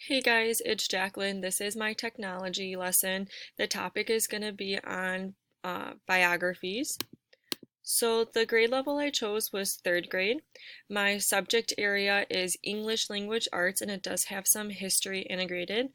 Hey guys, it's Jacqueline. This is my technology lesson. The topic is going to be on biographies. So the grade level I chose was third grade. My subject area is English Language Arts and it does have some history integrated.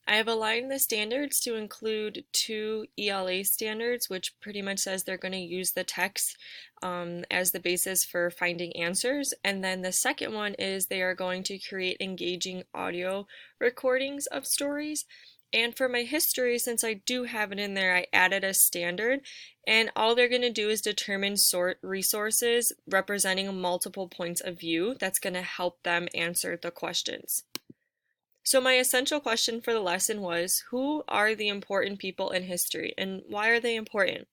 I have aligned the standards to include two ELA standards, which pretty much says they're going to use the text as the basis for finding answers. And then the second one is they are going to create engaging audio recordings of stories. And for my history, since I do have it in there, I added a standard, and all they're going to do is determine resources representing multiple points of view that's going to help them answer the questions. So my essential question for the lesson was, who are the important people in history and why are they important?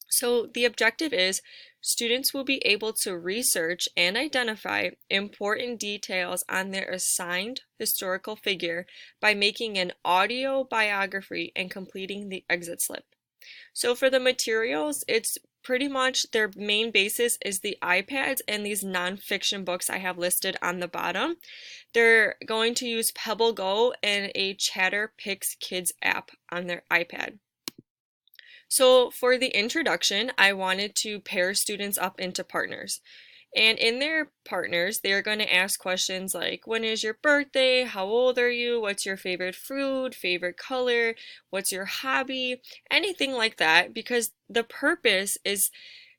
So the objective is students will be able to research and identify important details on their assigned historical figure by making an audio biography and completing the exit slip. So for the materials, it's pretty much their main basis is the iPads and these nonfiction books I have listed on the bottom. They're going to use Pebble Go and a Chatterpix Kids app on their iPad. So for the introduction, I wanted to pair students up into partners. And in their partners, they're going to ask questions like, when is your birthday? How old are you? What's your favorite food? Favorite color? What's your hobby? Anything like that, because the purpose is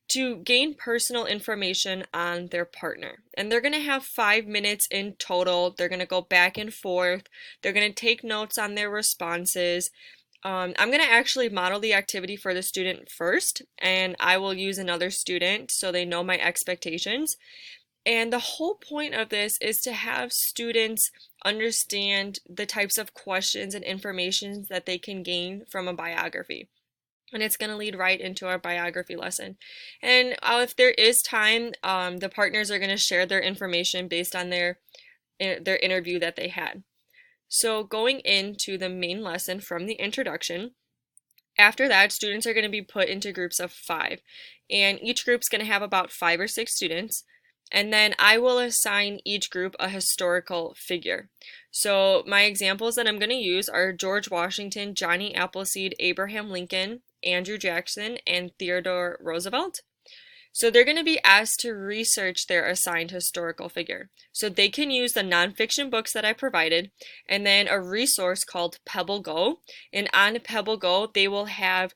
to gain personal information on their partner. And they're going to have 5 minutes in total. They're going to go back and forth. They're going to take notes on their responses. I'm going to actually model the activity for the student first, and I will use another student so they know my expectations. And the whole point of this is to have students understand the types of questions and information that they can gain from a biography. And it's going to lead right into our biography lesson. And if there is time, the partners are going to share their information based on their interview that they had. So going into the main lesson from the introduction, after that, students are going to be put into groups of 5. And each group's going to have about 5 or 6 students. And then I will assign each group a historical figure. So my examples that I'm going to use are George Washington, Johnny Appleseed, Abraham Lincoln, Andrew Jackson, and Theodore Roosevelt. So they're going to be asked to research their assigned historical figure. So they can use the nonfiction books that I provided and then a resource called Pebble Go. And on Pebble Go, they will have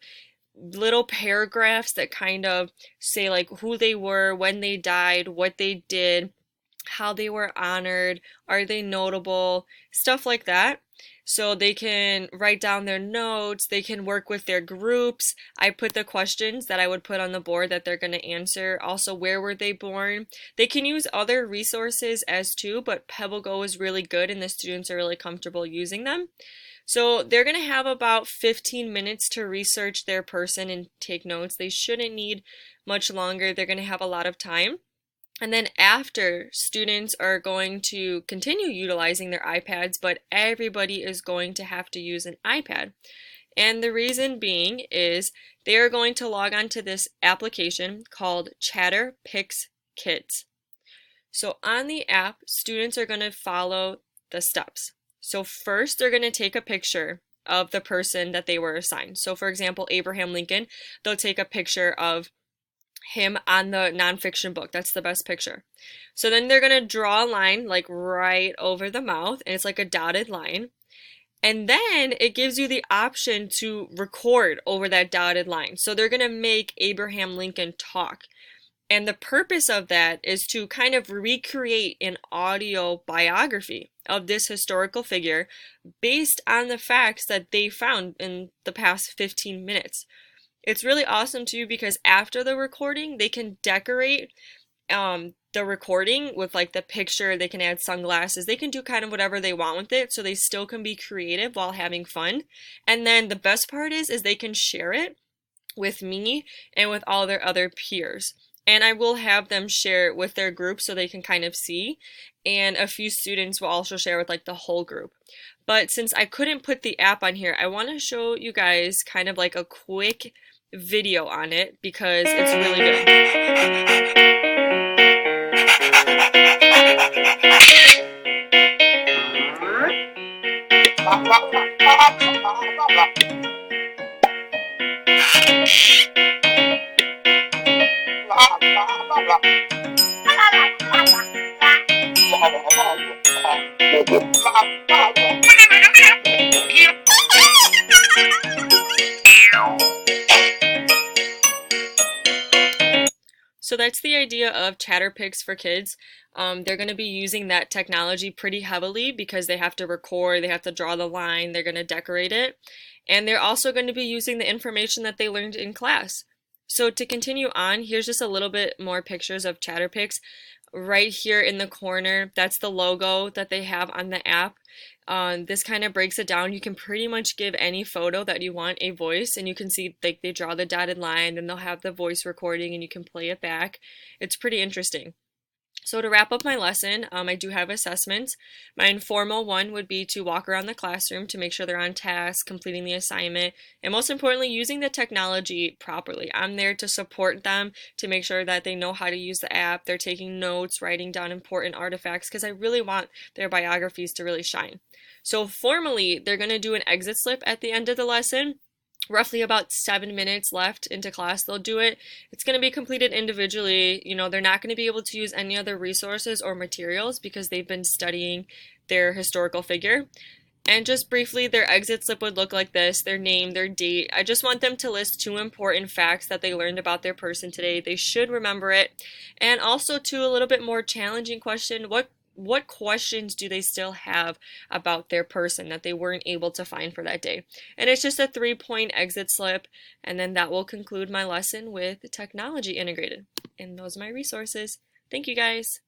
little paragraphs that kind of say like who they were, when they died, what they did, how they were honored, are they notable, stuff like that. So they can write down their notes, they can work with their groups. I put the questions that I would put on the board that they're going to answer. Also, where were they born? They can use other resources as too, but Pebble Go is really good and the students are really comfortable using them. So they're going to have about 15 minutes to research their person and take notes. They shouldn't need much longer. They're going to have a lot of time. And then after, students are going to continue utilizing their iPads, but everybody is going to have to use an iPad. And the reason being is they are going to log on to this application called Chatterpix Kids. So on the app, students are going to follow the steps. So first, they're going to take a picture of the person that they were assigned. So for example, Abraham Lincoln, they'll take a picture of him on the nonfiction book. That's the best picture. So then they're going to draw a line like right over the mouth, and it's like a dotted line. And then it gives you the option to record over that dotted line. So they're going to make Abraham Lincoln talk. And the purpose of that is to kind of recreate an audio biography of this historical figure based on the facts that they found in the past 15 minutes. It's really awesome too because after the recording, they can decorate the recording with like the picture, they can add sunglasses, they can do kind of whatever they want with it so they still can be creative while having fun. And then the best part is they can share it with me and with all their other peers. And I will have them share it with their group so they can kind of see. And a few students will also share with like the whole group. But since I couldn't put the app on here, I want to show you guys kind of like a quick video on it because it's really good. So that's the idea of Chatterpix for kids. They're going to be using that technology pretty heavily because they have to record, they have to draw the line, they're going to decorate it, and they're also going to be using the information that they learned in class. So to continue on, here's just a little bit more pictures of Chatterpix. Right here in the corner, that's the logo that they have on the app. This kind of breaks it down. You can pretty much give any photo that you want a voice, and you can see like they draw the dotted line, and they'll have the voice recording, and you can play it back. It's pretty interesting. So to wrap up my lesson, I do have assessments. My informal one would be to walk around the classroom to make sure they're on task, completing the assignment, and most importantly, using the technology properly. I'm there to support them, to make sure that they know how to use the app, they're taking notes, writing down important artifacts, because I really want their biographies to really shine. So formally, they're going to do an exit slip at the end of the lesson. Roughly about 7 minutes left into class, they'll do it. It's going to be completed individually. You know, they're not going to be able to use any other resources or materials because they've been studying their historical figure. And just briefly, their exit slip would look like this: their name, their date. I just want them to list 2 important facts that they learned about their person today. They should remember it. And also, to a little bit more challenging question, what questions do they still have about their person that they weren't able to find for that day? And it's just a 3-point exit slip, and then that will conclude my lesson with technology integrated. And those are my resources. Thank you guys.